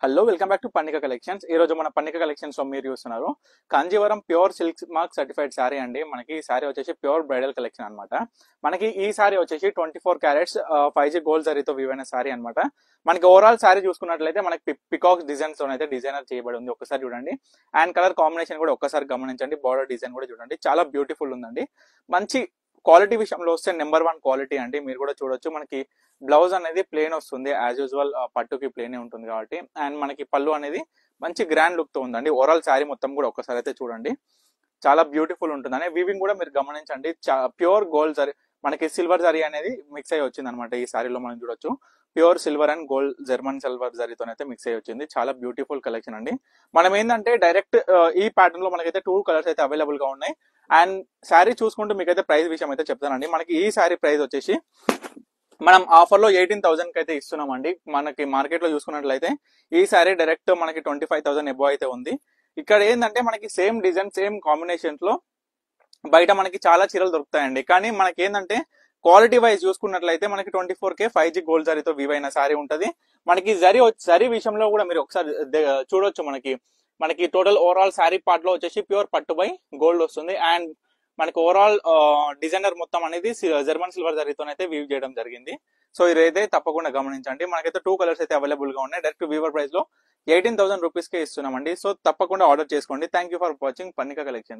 Hello welcome back to Pannika collections. ఈ రోజు మన పన్నిక కలెక్షన్స్ లో మీరు చూస్తున్నారు Kanjeevaram pure silk mark certified sari అండి. మనకి ఈ శారీ వచ్చేసి ప్యూర్ బ్రైడల్ కలెక్షన్ అన్నమాట. మనకి ఈ శారీ వచ్చేసి 24 క్యారెట్స్ 5G గోల్డ్ జరీతో వీవైన శారీ అన్నమాట. మనకి ఓవరాల్ శారీ చూసుకున్నట్లయితే మనకి పికాక్ డిజైన్స్ అయితే డిజైనర్ చేయబడి ఉంది. ఒకసారి చూడండి. అండ్ కలర్ కాంబినేషన్ కూడా ఒక్కసారి గమనించండి. బార్డర్ డిజైన్ కూడా చూడండి, చాలా బ్యూటిఫుల్ ఉందండి. మంచి క్వాలిటీ విషయంలో వస్తే నెంబర్ 1 క్వాలిటీ అండి. మీరు కూడా చూడొచ్చు, మనకి బ్లౌజ్ అనేది ప్లేన్ వస్తుంది, యాజ్ యూజువల్ పట్టుకి ప్లేనే ఉంటుంది కాబట్టి. అండ్ మనకి పళ్ళు అనేది మంచి గ్రాండ్ లుక్ తో ఉందండి. ఓవరాల్ శారీ మొత్తం కూడా ఒక్కసారి అయితే చూడండి, చాలా బ్యూటిఫుల్ ఉంటుందని. వీవింగ్ కూడా మీరు గమనించండి, ప్యూర్ గోల్డ్ జరీ, మనకి సిల్వర్ జరీ అనేది మిక్స్ అయ్యి వచ్చింది అనమాట. ఈ శారీలో మనం చూడొచ్చు pure silver and gold German silver జరీతో అయితే మిక్స్ అయ్యి వచ్చింది. చాలా బ్యూటిఫుల్ కలెక్షన్ అండి. మనం ఏంటంటే డైరెక్ట్ ఈ ప్యాటర్న్ లో మనకైతే 2 కలర్స్ అయితే అవైలబుల్ గా ఉన్నాయి. అండ్ శారీ చూసుకుంటూ మీకైతే ప్రైస్ విషయం అయితే చెప్తానండి. మనకి ఈ శారీ ప్రైస్ వచ్చేసి మనం ఆఫర్ లో 18,000 కి అయితే ఇస్తున్నామండి. మనకి మార్కెట్ లో చూసుకున్నట్లయితే ఈ శారీ డైరెక్ట్ మనకి 25,000 ఎబో అయితే ఉంది. ఇక్కడ ఏంటంటే మనకి సేమ్ డిజైన్ సేమ్ కాంబినేషన్స్ లో బయట మనకి చాలా చీరలు దొరుకుతాయండి. కానీ మనకి ఏంటంటే క్వాలిటీ వైజ్ చూసుకున్నట్లయితే మనకి 24K 5G గోల్డ్ జరీతో వీవైన శారీ ఉంటది. మనకి జరీ విషయంలో కూడా మీరు ఒకసారి చూడొచ్చు. మనకి టోటల్ ఓవరాల్ శారీ పార్ట్ లో వచ్చేసి ప్యూర్ పట్టు బై గోల్డ్ వస్తుంది. అండ్ మనకి ఓవరాల్ డిజైనర్ మొత్తం అనేది జర్మన్ సిల్వర్ జరీతోనైతే వీవ్ చేయడం జరిగింది. సో ఇదైతే తప్పకుండా గమనించండి. మనకైతే 2 కలర్స్ అయితే అవైలబుల్ గా ఉన్నాయి. డైరెక్ట్ వీవర్ ప్రైస్ లో 18,000 రూపీస్ కే ఇస్తున్నామండి. సో తప్పకుండా ఆర్డర్ చేసుకోండి. Thank you for watching Pannika collection.